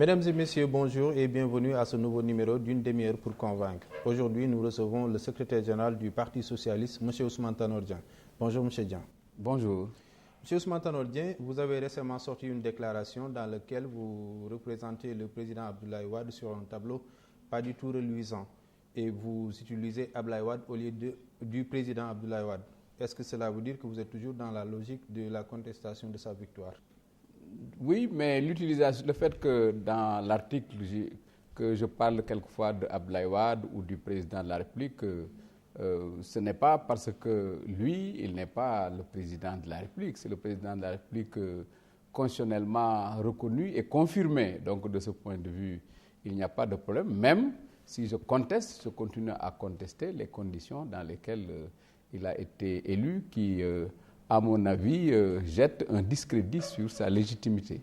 Mesdames et messieurs, bonjour et bienvenue à ce nouveau numéro d'une demi-heure pour convaincre. Aujourd'hui, nous recevons le secrétaire général du Parti socialiste, M. Ousmane Tanor Dieng. Bonjour, M. Dieng. Bonjour. M. Ousmane Tanor Dieng, vous avez récemment sorti une déclaration dans laquelle vous représentez le président Abdoulaye Wade sur un tableau pas du tout reluisant et vous utilisez Abdoulaye Wade au lieu du président Abdoulaye Wade. Est-ce que cela veut dire que vous êtes toujours dans la logique de la contestation de sa victoire? Oui, mais le fait que dans l'article que je parle quelquefois de Abdoulaye Wade ou du président de la République, ce n'est pas parce que lui, il n'est pas le président de la République. C'est le président de la République constitutionnellement reconnu et confirmé. Donc de ce point de vue, il n'y a pas de problème. Même si je conteste, je continue à contester les conditions dans lesquelles il a été élu, qui, à mon avis, jette un discrédit sur sa légitimité.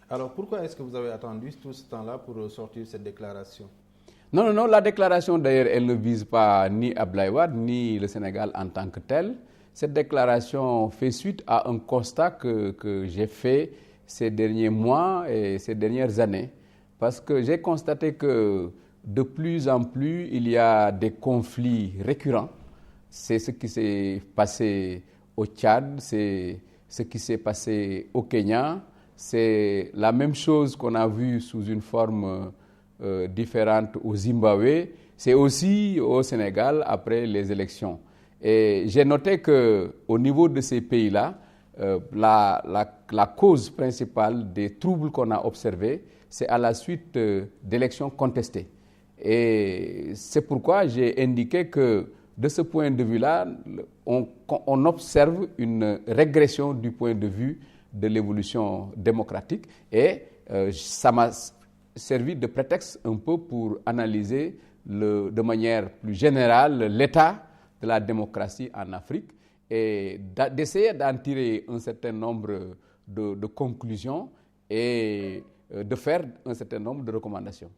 Alors pourquoi est-ce que vous avez attendu tout ce temps-là pour sortir cette déclaration? Non, la déclaration d'ailleurs, elle ne vise pas ni Abdoulaye Wade, ni le Sénégal en tant que tel. Cette déclaration fait suite à un constat que j'ai fait ces derniers mois et ces dernières années. Parce que j'ai constaté que de plus en plus, il y a des conflits récurrents. C'est ce qui s'est passé au Tchad, c'est ce qui s'est passé au Kenya. C'est la même chose qu'on a vu sous une forme différente au Zimbabwe. C'est aussi au Sénégal après les élections. Et j'ai noté qu'au niveau de ces pays-là, la cause principale des troubles qu'on a observés, c'est à la suite d'élections contestées. Et c'est pourquoi j'ai indiqué que de ce point de vue-là, on observe une régression du point de vue de l'évolution démocratique et ça m'a servi de prétexte un peu pour analyser de manière plus générale l'état de la démocratie en Afrique et d'essayer d'en tirer un certain nombre de conclusions et de faire un certain nombre de recommandations.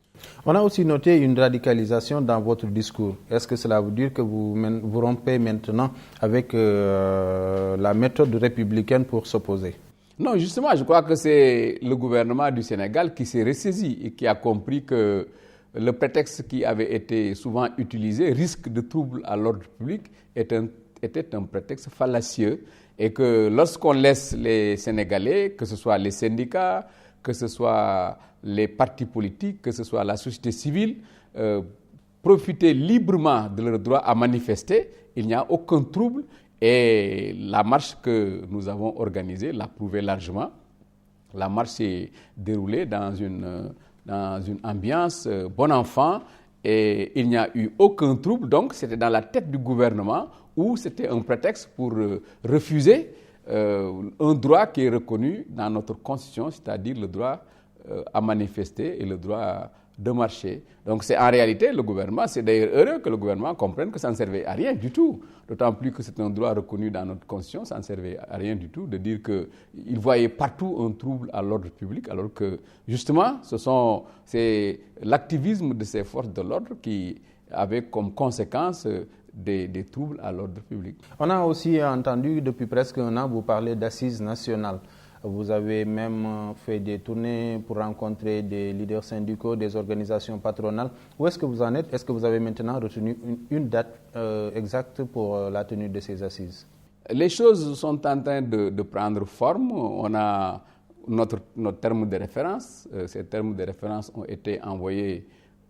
On a aussi noté une radicalisation dans votre discours. Est-ce que cela veut dire que vous rompez maintenant avec la méthode républicaine pour s'opposer? Non, justement, je crois que c'est le gouvernement du Sénégal qui s'est ressaisi et qui a compris que le prétexte qui avait été souvent utilisé, risque de trouble à l'ordre public, était un prétexte fallacieux et que lorsqu'on laisse les Sénégalais, que ce soit les syndicats, que ce soit les partis politiques, que ce soit la société civile, profiter librement de leur droit à manifester, il n'y a aucun trouble. Et la marche que nous avons organisée l'a prouvé largement. La marche s'est déroulée dans une ambiance bon enfant et il n'y a eu aucun trouble. Donc c'était dans la tête du gouvernement où c'était un prétexte pour refuser un droit qui est reconnu dans notre constitution, c'est-à-dire le droit à manifester et le droit de marcher. Donc c'est en réalité le gouvernement, c'est d'ailleurs heureux que le gouvernement comprenne que ça ne servait à rien du tout. D'autant plus que c'est un droit reconnu dans notre constitution, ça ne servait à rien du tout de dire qu'il voyait partout un trouble à l'ordre public, alors que justement c'est l'activisme de ces forces de l'ordre qui avait comme conséquence des troubles à l'ordre public. On a aussi entendu depuis presque un an vous parler d'assises nationales. Vous avez même fait des tournées pour rencontrer des leaders syndicaux, des organisations patronales. Où est-ce que vous en êtes? Est-ce que vous avez maintenant retenu une date exacte pour la tenue de ces assises? Les choses sont en train de prendre forme. On a notre terme de référence. Ces termes de référence ont été envoyés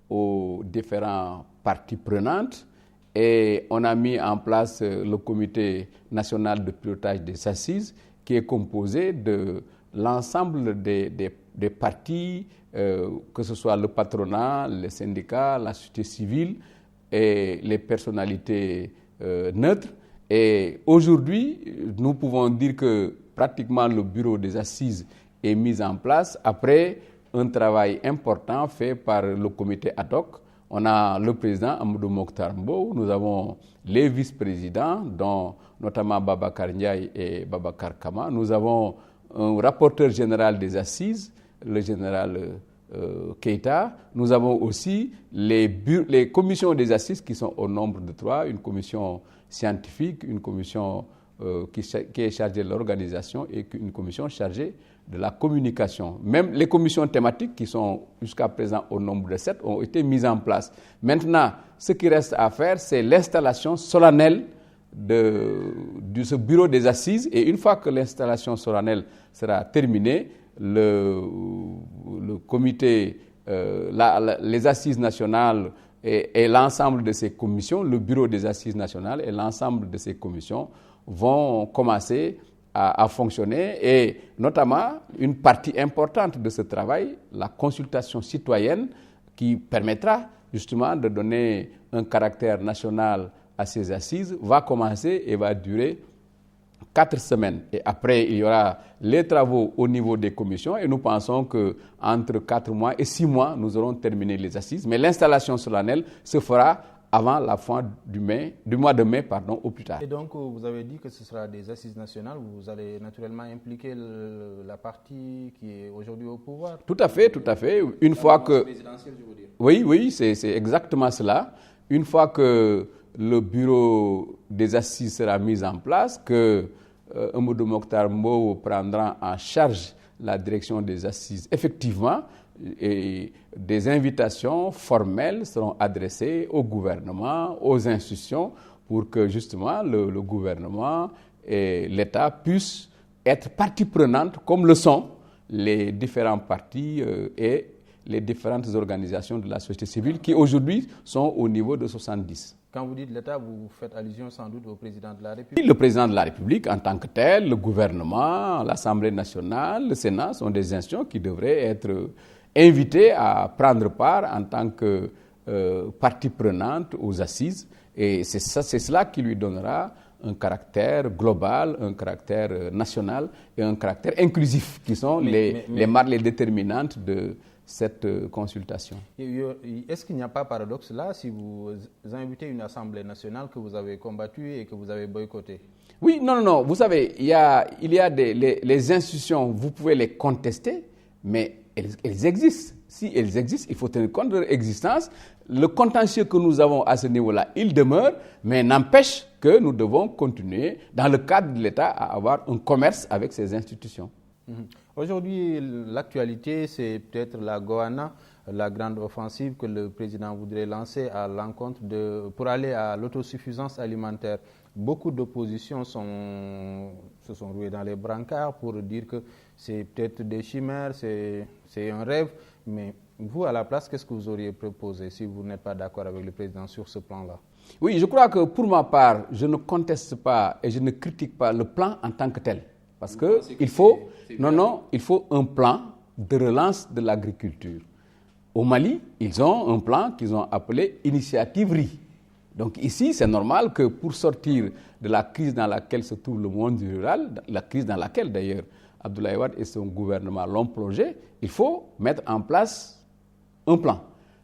aux différentes parties prenantes et on a mis en place le comité national de pilotage des assises qui est composé de l'ensemble des partis, que ce soit le patronat, les syndicats, la société civile et les personnalités neutres. Et aujourd'hui, nous pouvons dire que pratiquement le bureau des assises est mis en place après un travail important fait par le comité ad hoc. On a le président Amadou Mokhtar Mbow, nous avons les vice-présidents, dont notamment Babacar Ndiaye et Babacar Kama. Nous avons un rapporteur général des assises, le général Keita. Nous avons aussi les commissions des assises qui sont au nombre de 3, une commission scientifique, une commission qui est chargée de l'organisation et une commission chargée de la communication. Même les commissions thématiques qui sont jusqu'à présent au nombre de 7 ont été mises en place. Maintenant, ce qui reste à faire, c'est l'installation solennelle de ce bureau des assises, et une fois que l'installation solennelle sera terminée, le comité, les assises nationales et l'ensemble de ces commissions, le bureau des assises nationales et l'ensemble de ces commissions vont commencer à fonctionner, et notamment une partie importante de ce travail, la consultation citoyenne, qui permettra justement de donner un caractère national à ces assises, va commencer et va durer 4 semaines. Et après, il y aura les travaux au niveau des commissions, et nous pensons qu'entre 4 mois et 6 mois, nous aurons terminé les assises. Mais l'installation solennelle se fera avant la fin du mois de mai, au plus tard. Et donc, vous avez dit que ce sera des assises nationales. Vous allez naturellement impliquer la partie qui est aujourd'hui au pouvoir. Tout à fait, tout à fait. Une fois que... présidentielle, je veux dire. Oui, c'est exactement cela. Une fois que le bureau des assises sera mis en place, que Amadou Mokhtar Mbow prendra en charge la direction des assises, effectivement, et des invitations formelles seront adressées au gouvernement, aux institutions, pour que justement le gouvernement et l'État puissent être partie prenante, comme le sont les différents partis et les différentes organisations de la société civile qui aujourd'hui sont au niveau de 70. Quand vous dites l'État, vous faites allusion sans doute au président de la République. Le président de la République en tant que tel, le gouvernement, l'Assemblée nationale, le Sénat sont des institutions qui devraient être invitées à prendre part en tant que partie prenante aux assises. Et c'est cela qui lui donnera un caractère global, un caractère national et un caractère inclusif, qui sont les marques déterminantes de cette consultation. Est-ce qu'il n'y a pas paradoxe là si vous invitez une Assemblée nationale que vous avez combattue et que vous avez boycottée? Oui, non. Vous savez, il y a les institutions, vous pouvez les contester, mais elles existent. Si elles existent, il faut tenir compte de leur existence. Le contentieux que nous avons à ce niveau-là, il demeure, mais n'empêche que nous devons continuer, dans le cadre de l'État, à avoir un commerce avec ces institutions. Aujourd'hui, l'actualité, c'est peut-être la Goana, la grande offensive que le président voudrait lancer à l'encontre pour aller à l'autosuffisance alimentaire. Beaucoup d'oppositions se sont rouées dans les brancards pour dire que c'est peut-être des chimères, c'est un rêve. Mais vous, à la place, qu'est-ce que vous auriez proposé si vous n'êtes pas d'accord avec le président sur ce plan-là? Oui, je crois que pour ma part, je ne conteste pas et je ne critique pas le plan en tant que tel. Parce qu'il faut un plan de relance de l'agriculture. Au Mali, ils ont un plan qu'ils ont appelé Initiative Riz. Donc ici, c'est normal que pour sortir de la crise dans laquelle se trouve le monde rural, la crise dans laquelle d'ailleurs Abdoulaye Wade et son gouvernement l'ont plongé, il faut mettre en place un plan.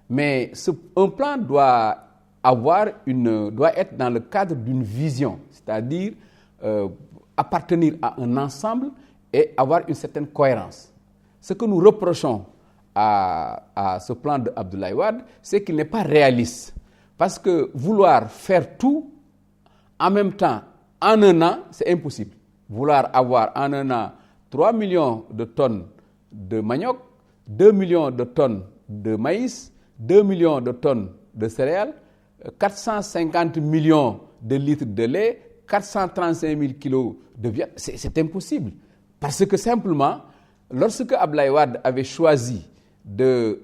Mais un plan doit être dans le cadre d'une vision, c'est-à-dire appartenir à un ensemble et avoir une certaine cohérence. Ce que nous reprochons à ce plan d'Abdoulaye Wade, c'est qu'il n'est pas réaliste. Parce que vouloir faire tout en même temps, en un an, c'est impossible. Vouloir avoir en un an 3 millions de tonnes de manioc, 2 millions de tonnes de maïs, 2 millions de tonnes de céréales, 450 millions de litres de lait, 435 000 kilos de viande, c'est impossible. Parce que simplement, lorsque Abdoulaye Wade avait choisi de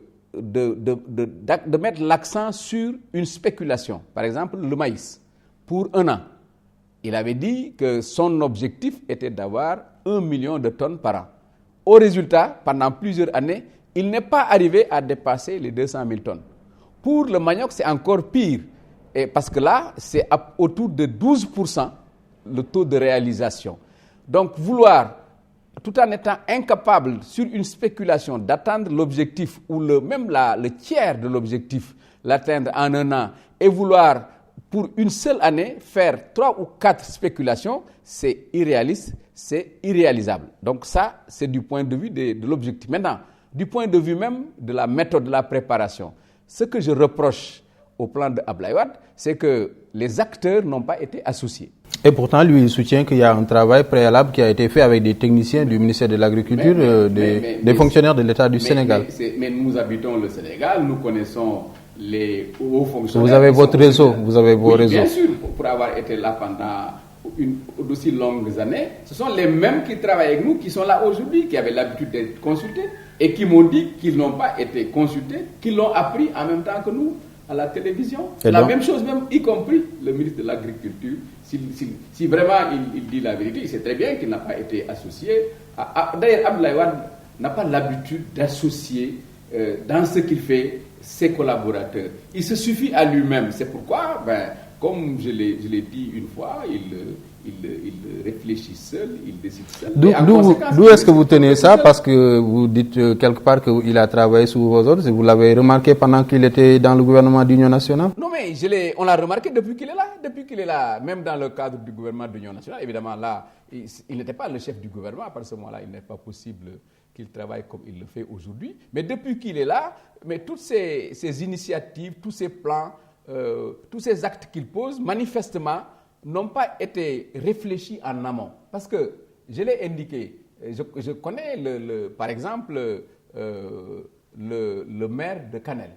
mettre l'accent sur une spéculation, par exemple le maïs, pour un an, il avait dit que son objectif était d'avoir 1 million de tonnes par an. Au résultat, pendant plusieurs années, il n'est pas arrivé à dépasser les 200 000 tonnes. Pour le manioc, c'est encore pire. Et parce que là, c'est autour de 12% le taux de réalisation. Donc, vouloir, tout en étant incapable sur une spéculation d'atteindre l'objectif ou même le tiers de l'objectif, l'atteindre en un an, et vouloir pour une seule année faire 3 ou 4 spéculations, c'est irréaliste, c'est irréalisable. Donc ça, c'est du point de vue de l'objectif. Maintenant, du point de vue même de la méthode de la préparation, ce que je reproche au plan d'Abdoulaye Wade, c'est que les acteurs n'ont pas été associés. Et pourtant, lui, il soutient qu'il y a un travail préalable qui a été fait avec des techniciens du ministère de l'Agriculture, des fonctionnaires de l'État du Sénégal. Mais nous habitons le Sénégal, nous connaissons les hauts fonctionnaires. Vous avez votre réseau, vous avez vos réseaux. Bien sûr, pour avoir été là pendant d'aussi longues années, ce sont les mêmes qui travaillent avec nous, qui sont là aujourd'hui, qui avaient l'habitude d'être consultés et qui m'ont dit qu'ils n'ont pas été consultés, qu'ils l'ont appris en même temps que nous à la télévision. Même chose, même y compris le ministre de l'Agriculture. Si vraiment il dit la vérité, il sait très bien qu'il n'a pas été associé. D'ailleurs, Abdoulaye Wade n'a pas l'habitude d'associer dans ce qu'il fait ses collaborateurs. Il se suffit à lui-même. C'est pourquoi, comme je l'ai dit une fois, il réfléchit seul, il décide seul. D'où est-ce que vous tenez ça? Parce que vous dites quelque part qu'il a travaillé sous vos ordres. Vous l'avez remarqué pendant qu'il était dans le gouvernement d'Union nationale? Non, mais on l'a remarqué depuis qu'il est là. Depuis qu'il est là, même dans le cadre du gouvernement d'Union nationale. Évidemment, là, il n'était pas le chef du gouvernement. À ce moment-là, il n'est pas possible qu'il travaille comme il le fait aujourd'hui. Mais depuis qu'il est là, mais toutes ces initiatives, tous ces plans, tous ces actes qu'il pose, manifestement, n'ont pas été réfléchis en amont. Parce que, je l'ai indiqué, je connais, par exemple, le maire de Kanel.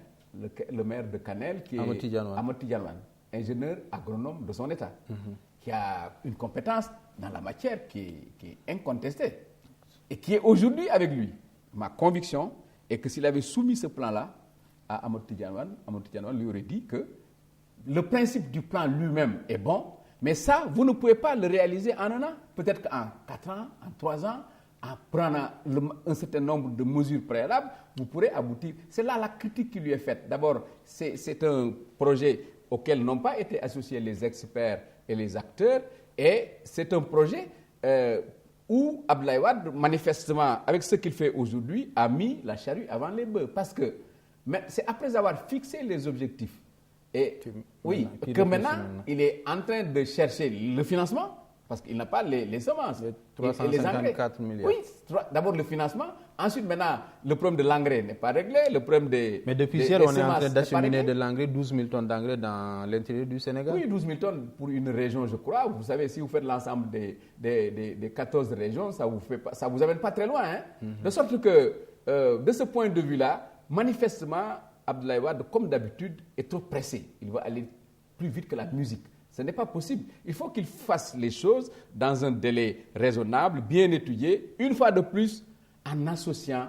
Le maire de Kanel, qui est Amati Dianouane, ingénieur agronome de son État, qui a une compétence dans la matière qui est incontestée et qui est aujourd'hui avec lui. Ma conviction est que s'il avait soumis ce plan-là à Amati Dianouane lui aurait dit que le principe du plan lui-même est bon, mais ça, vous ne pouvez pas le réaliser en un an. Peut-être qu'en 4 ans, en 3 ans, en prenant un certain nombre de mesures préalables, vous pourrez aboutir. C'est là la critique qui lui est faite. D'abord, c'est un projet auquel n'ont pas été associés les experts et les acteurs, et c'est un projet où Abdoulaye Wade, manifestement, avec ce qu'il fait aujourd'hui, a mis la charrue avant les bœufs. Parce que c'est après avoir fixé les objectifs, et que maintenant, il est en train de chercher le financement, parce qu'il n'a pas les semences. 354 milliards. Oui, d'abord le financement. Ensuite, maintenant, le problème de l'engrais n'est pas réglé. Le problème Mais depuis hier, on est en train d'acheminer de l'engrais, 12 000 tonnes d'engrais dans l'intérieur du Sénégal. Oui, 12 000 tonnes pour une région, je crois. Vous savez, si vous faites l'ensemble des 14 régions, ça vous amène pas très loin. De sorte que, de ce point de vue-là, manifestement, Abdoulaye Wade, comme d'habitude, est trop pressé. Il va aller plus vite que la musique. Ce n'est pas possible. Il faut qu'il fasse les choses dans un délai raisonnable, bien étudié, une fois de plus, en associant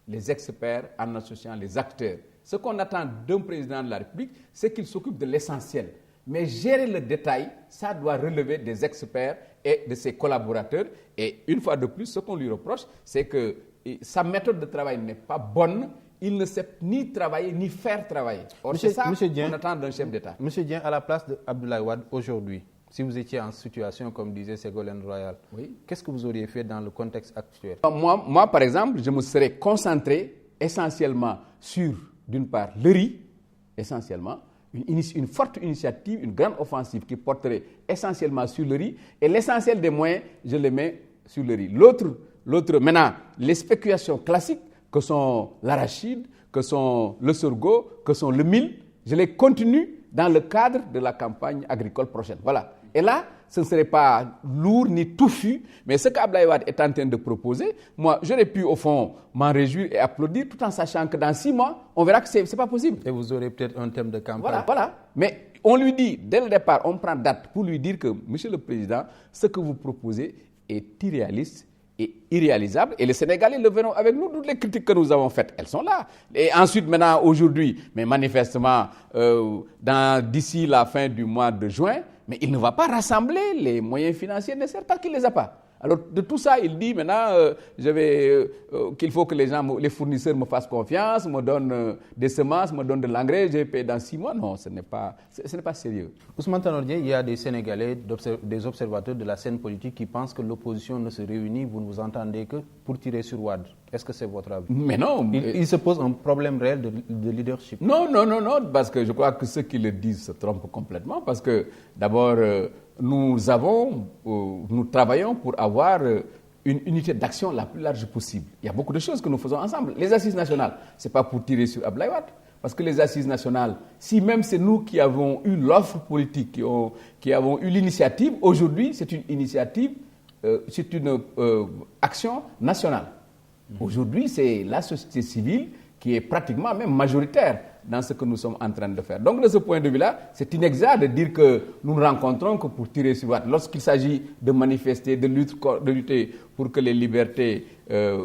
les experts, en associant les acteurs. Ce qu'on attend d'un président de la République, c'est qu'il s'occupe de l'essentiel. Mais gérer le détail, ça doit relever des experts et de ses collaborateurs. Et une fois de plus, ce qu'on lui reproche, c'est que sa méthode de travail n'est pas bonne. Il ne sait ni travailler, ni faire travailler. Or, c'est ça qu'on attend d'un chef d'État. Monsieur Dieng, à la place d'Abdoulaye Wade aujourd'hui, si vous étiez en situation, comme disait Ségolène Royal, qu'est-ce que vous auriez fait dans le contexte actuel? Moi, par exemple, je me serais concentré essentiellement sur, d'une part, le riz, essentiellement, une forte initiative, une grande offensive qui porterait essentiellement sur le riz, et l'essentiel des moyens, je les mets sur le riz. L'autre, maintenant, les spéculations classiques, que sont l'arachide, que sont le sorgho, que sont le mil, je les continue dans le cadre de la campagne agricole prochaine. Voilà. Et là, ce ne serait pas lourd ni touffu, mais ce qu'Abdoulaye Wade est en train de proposer, moi, j'aurais pu, au fond, m'en réjouir et applaudir, tout en sachant que dans 6 mois, on verra que ce n'est pas possible. Et vous aurez peut-être un thème de campagne. Voilà. Mais on lui dit, dès le départ, on prend date pour lui dire que, Monsieur le Président, ce que vous proposez est irréaliste et irréalisable, et les Sénégalais le verront avec nous. Toutes les critiques que nous avons faites, elles sont là. Et ensuite, maintenant, aujourd'hui, mais manifestement, d'ici la fin du mois de juin, mais il ne va pas rassembler les moyens financiers nécessaires parce qu'il ne les a pas. Alors, de tout ça, il dit maintenant qu'il faut que les fournisseurs me fassent confiance, me donnent des semences, me donnent de l'engrais, je paye dans 6 mois. Non, ce n'est pas sérieux. Ousmane Tanor Dieng, il y a des Sénégalais, des observateurs de la scène politique qui pensent que l'opposition ne se réunit, vous ne vous entendez que pour tirer sur Wade. Est-ce que c'est votre avis? Mais non. Il se pose un problème réel de leadership. Non, parce que je crois que ceux qui le disent se trompent complètement, parce que d'abord, nous travaillons pour avoir une unité d'action la plus large possible. Il y a beaucoup de choses que nous faisons ensemble. Les assises nationales, ce n'est pas pour tirer sur Abdoulaye Wade. Parce que les assises nationales, si même c'est nous qui avons eu l'offre politique, qui avons eu l'initiative, aujourd'hui c'est une initiative, c'est une action nationale. Aujourd'hui, c'est la société civile qui est pratiquement même majoritaire dans ce que nous sommes en train de faire. Donc, de ce point de vue-là, c'est inexact de dire que nous ne rencontrons que pour tirer sur droite. Lorsqu'il s'agit de manifester, de lutter pour que les libertés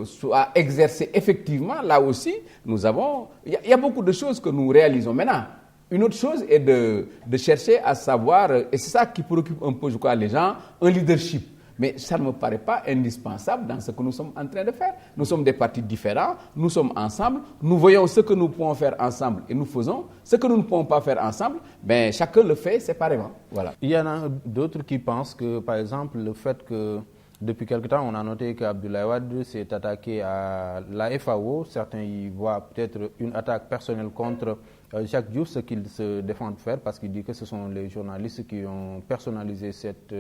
soient exercées effectivement, là aussi, nous avons... Il y a beaucoup de choses que nous réalisons. Maintenant, une autre chose est de chercher à savoir, et c'est ça qui préoccupe un peu, je crois, les gens, un leadership. Mais ça ne me paraît pas indispensable dans ce que nous sommes en train de faire. Nous sommes des partis différents, nous sommes ensemble, nous voyons ce que nous pouvons faire ensemble et nous faisons. Ce que nous ne pouvons pas faire ensemble, ben, chacun le fait séparément. Voilà. Il y en a d'autres qui pensent que, par exemple, le fait que depuis quelque temps, on a noté qu'Abdoulaye Wade s'est attaqué à la FAO. Certains y voient peut-être une attaque personnelle contre Jacques Diouf, ce qu'il se défend de faire, parce qu'il dit que ce sont les journalistes qui ont personnalisé cette...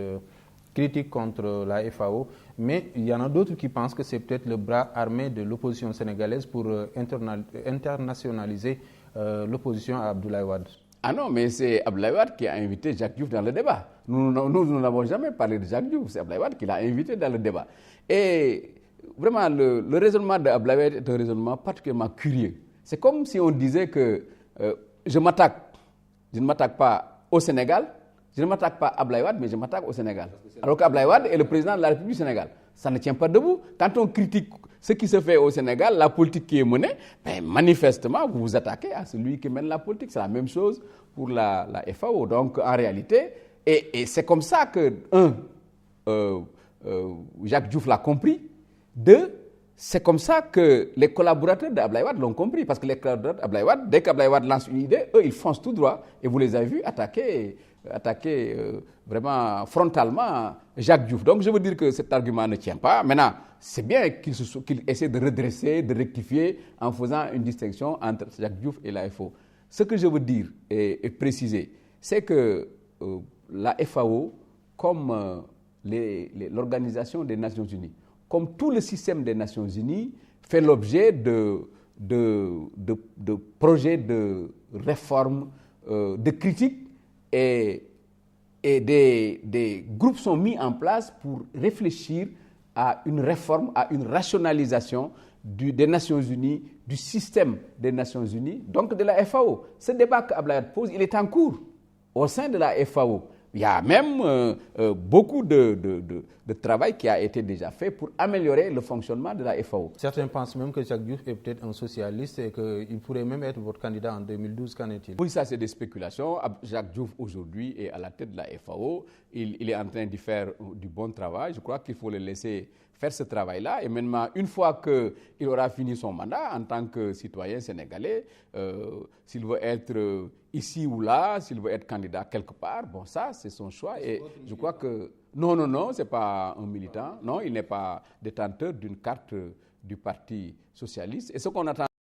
critique contre la FAO, mais il y en a d'autres qui pensent que c'est peut-être le bras armé de l'opposition sénégalaise pour internationaliser l'opposition à Abdoulaye Wade. Ah non, mais c'est Abdoulaye Wade qui a invité Jacques Diouf dans le débat. Nous n'avons jamais parlé de Jacques Diouf, c'est Abdoulaye Wade qui l'a invité dans le débat. Et vraiment, le raisonnement d'Abdoulaye Wade est un raisonnement particulièrement curieux. C'est comme si on disait que je ne m'attaque pas au Sénégal, je ne m'attaque pas à Abdoulaye Wade, mais je m'attaque au Sénégal. Alors qu'Abdoulaye Wade est le président de la République du Sénégal. Ça ne tient pas debout. Quand on critique ce qui se fait au Sénégal, la politique qui est menée, ben manifestement, vous vous attaquez à celui qui mène la politique. C'est la même chose pour la FAO. Donc, en réalité, et c'est comme ça que, Jacques Diouf l'a compris. Deux, c'est comme ça que les collaborateurs d'Abdoulaye Wade l'ont compris. Parce que les collaborateurs d'Abdoulaye Wade, dès qu'Abdoulaye Wade lance une idée, eux, ils foncent tout droit. Et vous les avez vus attaquer vraiment frontalement Jacques Diouf. Donc je veux dire que cet argument ne tient pas. Maintenant, c'est bien qu'il essaie de redresser, de rectifier en faisant une distinction entre Jacques Diouf et la FAO. Ce que je veux dire et préciser, c'est que la FAO, comme l'Organisation des Nations Unies, comme tout le système des Nations Unies, fait l'objet de projets de réforme, de critiques, et des groupes sont mis en place pour réfléchir à une réforme, à une rationalisation des Nations Unies, du système des Nations Unies, donc de la FAO. Ce débat qu'Abdoulaye Wade pose, il est en cours au sein de la FAO. Il y a même beaucoup de travail qui a été déjà fait pour améliorer le fonctionnement de la FAO. Certains pensent même que Jacques Diouf est peut-être un socialiste et qu'il pourrait même être votre candidat en 2012. Qu'en est-il? Oui, ça c'est des spéculations. Jacques Diouf aujourd'hui est à la tête de la FAO. Il est en train de faire du bon travail. Je crois qu'il faut le laisser faire ce travail-là. Et maintenant, une fois qu'il aura fini son mandat en tant que citoyen sénégalais, s'il veut être ici ou là, s'il veut être candidat quelque part, bon, ça, c'est son choix. Et je crois que... Non, ce n'est pas un militant. Non, il n'est pas détenteur d'une carte du Parti socialiste. Et ce qu'on attend